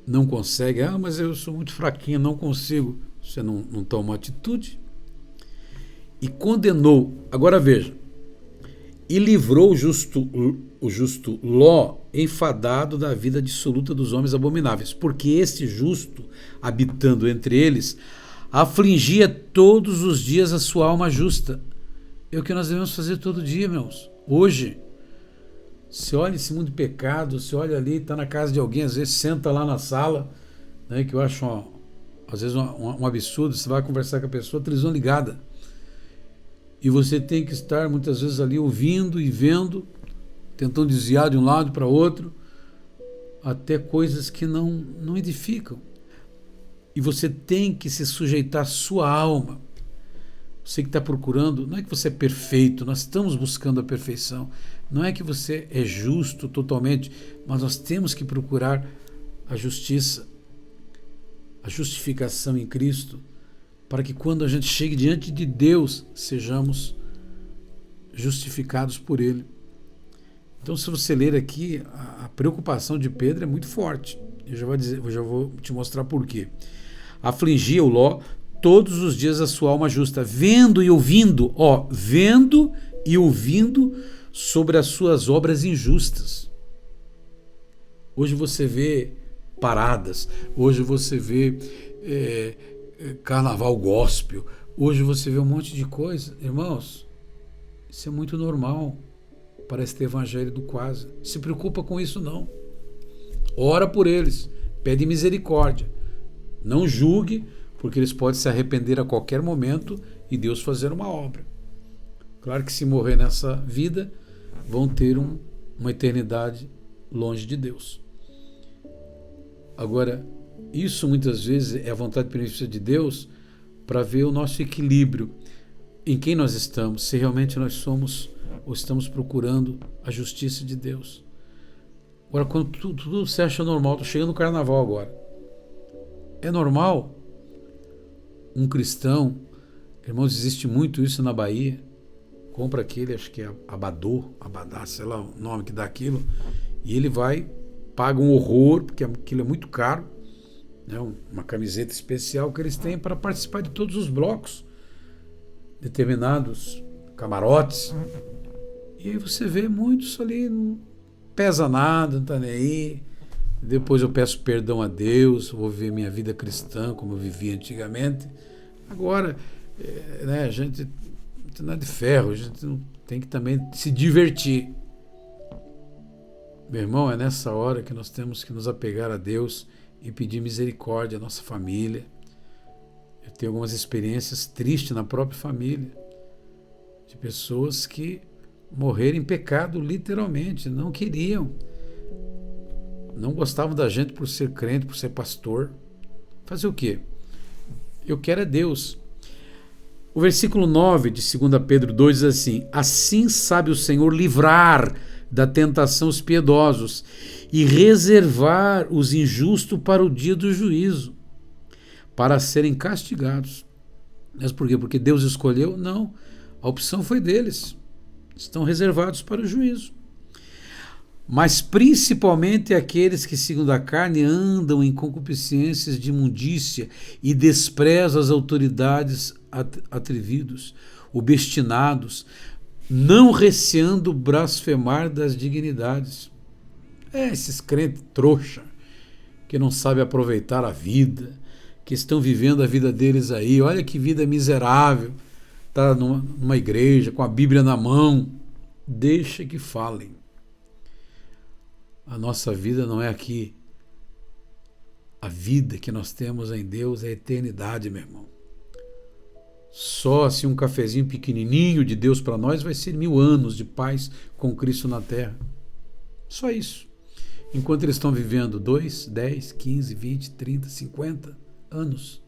Speaker 1: Não consegue. Ah, mas eu sou muito fraquinho, não consigo. Você não toma atitude. E condenou. Agora veja. E livrou o justo Ló, enfadado da vida dissoluta dos homens abomináveis. Porque esse justo, habitando entre eles, afligia todos os dias a sua alma justa. É o que nós devemos fazer todo dia, meus. Hoje, você olha esse mundo de pecado, você olha ali, está na casa de alguém, às vezes senta lá na sala, né, que eu acho, às vezes, um absurdo. Você vai conversar com a pessoa, televisão ligada. E você tem que estar, muitas vezes, ali ouvindo e vendo, tentando desviar de um lado para outro, até coisas que não edificam. E você tem que se sujeitar à sua alma. Você que está procurando, não é que você é perfeito, nós estamos buscando a perfeição. Não é que você é justo totalmente, mas nós temos que procurar a justiça, a justificação em Cristo, para que quando a gente chegue diante de Deus, sejamos justificados por Ele. Então, se você ler aqui, a preocupação de Pedro é muito forte. Eu já vou te mostrar por quê. Afligia o Ló todos os dias a sua alma justa, vendo e ouvindo sobre as suas obras injustas. Hoje você vê paradas, hoje você vê carnaval gospel, hoje você vê um monte de coisa. Irmãos, isso é muito normal para este evangelho do quase. Se preocupa com isso não. Ora por eles, pede misericórdia. Não julgue, porque eles podem se arrepender a qualquer momento e Deus fazer uma obra. Claro que se morrer nessa vida, vão ter uma eternidade longe de Deus. Agora, isso muitas vezes é a vontade perfeita de Deus para ver o nosso equilíbrio, em quem nós estamos, se realmente nós somos ou estamos procurando a justiça de Deus. Agora, quando tudo se acha normal, estou chegando no carnaval agora. É normal um cristão, irmãos, existe muito isso na Bahia, compra aquele, acho que é Abadá, sei lá o nome que dá aquilo, e ele vai, paga um horror, porque aquilo é muito caro, né, uma camiseta especial que eles têm para participar de todos os blocos, determinados camarotes, e aí você vê muitos ali, não pesa nada, não está nem aí. Depois eu peço perdão a Deus, vou viver minha vida cristã como eu vivia antigamente. Agora, né, a gente não tem nada de ferro, a gente não tem que também se divertir. Meu irmão, é nessa hora que nós temos que nos apegar a Deus e pedir misericórdia à nossa família. Eu tenho algumas experiências tristes na própria família, de pessoas que morreram em pecado literalmente, não queriam. Não gostavam da gente por ser crente, por ser pastor. Fazer o quê? Eu quero é Deus. O versículo 9 de 2 Pedro 2 diz assim: assim sabe o Senhor livrar da tentação os piedosos e reservar os injustos para o dia do juízo, para serem castigados. Mas por quê? Porque Deus escolheu? Não. A opção foi deles. Estão reservados para o juízo. Mas principalmente aqueles que, segundo a carne, andam em concupiscências de imundícia e desprezam as autoridades atrevidos, obstinados, não receando blasfemar das dignidades. Esses crentes trouxa, que não sabem aproveitar a vida, que estão vivendo a vida deles aí. Olha que vida miserável, tá numa igreja, com a Bíblia na mão. Deixa que falem. A nossa vida não é aqui. A vida que nós temos em Deus é a eternidade, meu irmão. Só assim um cafezinho pequenininho de Deus para nós vai ser 1000 anos de paz com Cristo na terra. Só isso. Enquanto eles estão vivendo 2, 10, 15, 20, 30, 50 anos.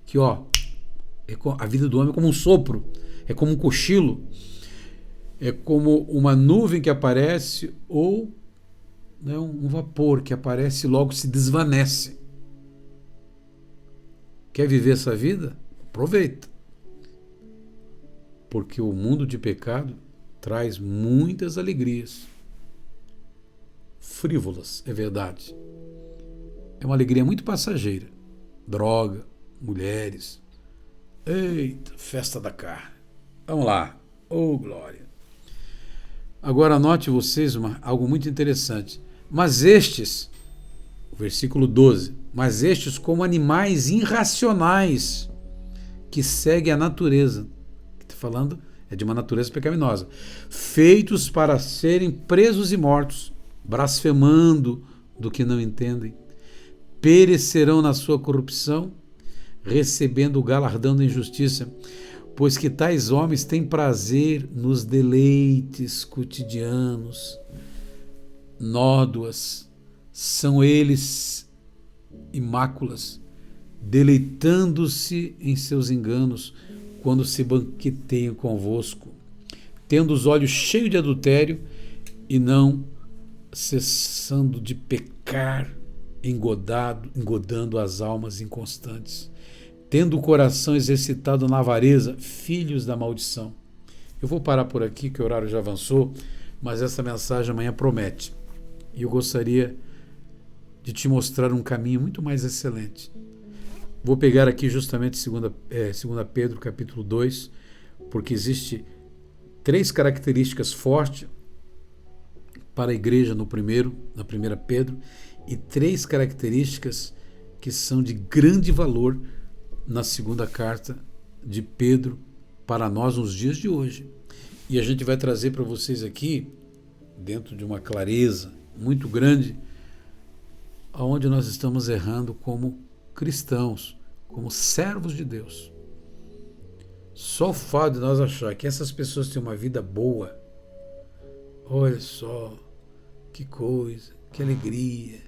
Speaker 1: Que a vida do homem é como um sopro, é como um cochilo, é como uma nuvem que aparece ou, né, um vapor que aparece e logo se desvanece. Quer viver essa vida? Aproveita. Porque o mundo de pecado traz muitas alegrias. Frívolas, é verdade. É uma alegria muito passageira. Droga, mulheres. Eita, festa da carne. Vamos lá. Oh, glória. Agora note vocês algo muito interessante. Mas estes, versículo 12, mas estes como animais irracionais que seguem a natureza. Falando é de uma natureza pecaminosa, feitos para serem presos e mortos, blasfemando do que não entendem, perecerão na sua corrupção, recebendo o galardão da injustiça, pois que tais homens têm prazer nos deleites cotidianos, nódoas, são eles imáculas, deleitando-se em seus enganos, quando se banqueteiam convosco, tendo os olhos cheios de adultério e não cessando de pecar, engodando as almas inconstantes, tendo o coração exercitado na avareza, filhos da maldição. Eu vou parar por aqui, que o horário já avançou, mas essa mensagem amanhã promete. E eu gostaria de te mostrar um caminho muito mais excelente. Vou pegar aqui justamente 2 Pedro capítulo 2, porque existe 3 características fortes para a igreja na 1 Pedro, e 3 características que são de grande valor na segunda carta de Pedro para nós nos dias de hoje. E a gente vai trazer para vocês aqui, dentro de uma clareza muito grande, aonde nós estamos errando como cristãos, como servos de Deus. Só o fato de nós achar que essas pessoas têm uma vida boa, olha só, que coisa, que alegria,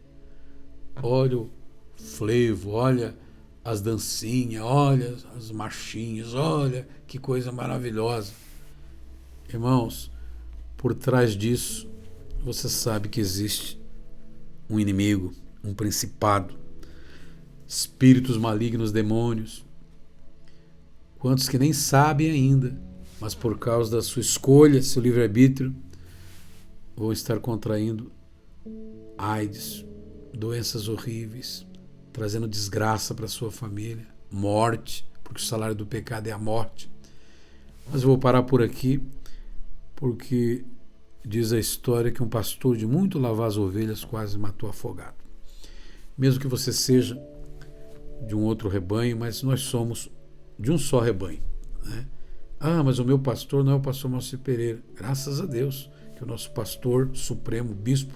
Speaker 1: olha o frevo, olha as dancinhas, olha as marchinhas, olha que coisa maravilhosa. Irmãos, por trás disso, você sabe que existe um inimigo, um principado, espíritos malignos, demônios, quantos que nem sabem ainda, mas por causa da sua escolha, seu livre-arbítrio, vão estar contraindo AIDS, doenças horríveis, trazendo desgraça para a sua família, morte, porque o salário do pecado é a morte. Mas eu vou parar por aqui, porque diz a história que um pastor de muito lavar as ovelhas quase matou afogado. Mesmo que você seja de um outro rebanho, mas nós somos de um só rebanho, né? Mas o meu pastor não é o pastor Márcio Pereira. Graças a Deus que o nosso pastor supremo, bispo,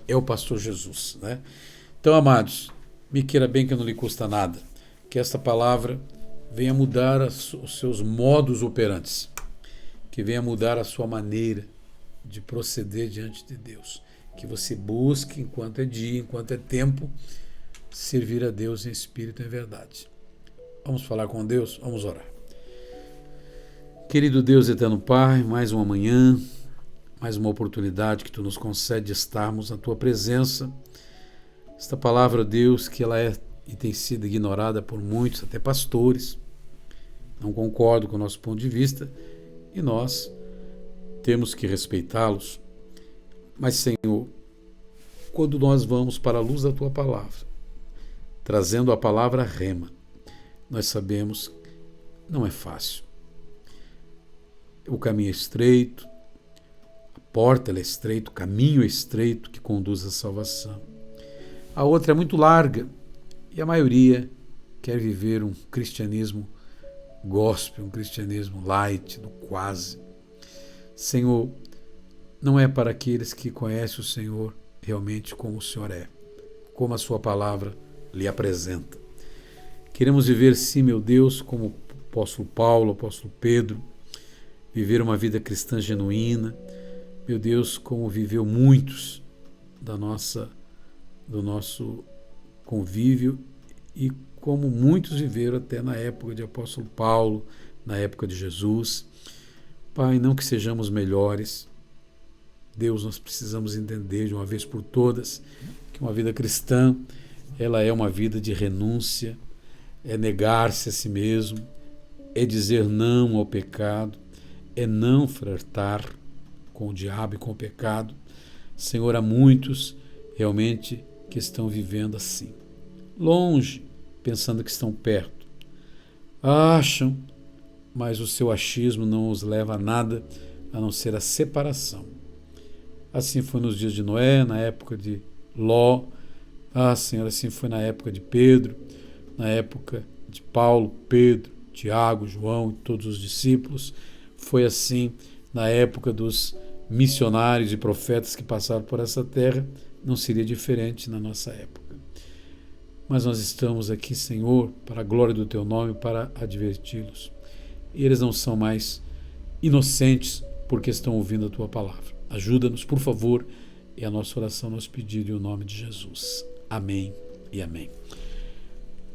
Speaker 1: é o pastor Jesus, né? Então, amados, me queira bem que não lhe custa nada, que esta palavra venha mudar os seus modus operantes, que venha mudar a sua maneira de proceder diante de Deus, que você busque, enquanto é dia, enquanto é tempo, servir a Deus em espírito e em verdade. Vamos falar com Deus? Vamos orar. Querido Deus, eterno Pai, mais uma manhã, mais uma oportunidade que Tu nos concede de estarmos na Tua presença. Esta palavra, Deus, que ela é e tem sido ignorada por muitos, até pastores, não concordam com o nosso ponto de vista, e nós temos que respeitá-los. Mas, Senhor, quando nós vamos para a luz da Tua palavra, trazendo a palavra rema, nós sabemos que não é fácil. O caminho é estreito, a porta é estreita, o caminho é estreito que conduz à salvação. A outra é muito larga e a maioria quer viver um cristianismo gospel, um cristianismo light, do quase. Senhor, não é para aqueles que conhecem o Senhor realmente como o Senhor é, como a Sua palavra lhe apresenta. Queremos viver, sim, meu Deus, como apóstolo Paulo, o apóstolo Pedro, viveram uma vida cristã genuína. Meu Deus, como viveu muitos do nosso convívio e como muitos viveram até na época de apóstolo Paulo, na época de Jesus. Pai, não que sejamos melhores. Deus, nós precisamos entender de uma vez por todas que uma vida cristã, ela é uma vida de renúncia, é negar-se a si mesmo, é dizer não ao pecado, é não flertar com o diabo e com o pecado. Senhor, há muitos realmente que estão vivendo assim, longe, pensando que estão perto. Acham, mas o seu achismo não os leva a nada a não ser a separação. Assim foi nos dias de Noé, na época de Ló. Senhor, assim foi na época de Pedro, na época de Paulo, Pedro, Tiago, João e todos os discípulos. Foi assim na época dos missionários e profetas que passaram por essa terra. Não seria diferente na nossa época. Mas nós estamos aqui, Senhor, para a glória do Teu nome, para adverti-los. Eles não são mais inocentes porque estão ouvindo a Tua palavra. Ajuda-nos, por favor, e a nossa oração, nosso pedido em nome de Jesus. Amém e amém.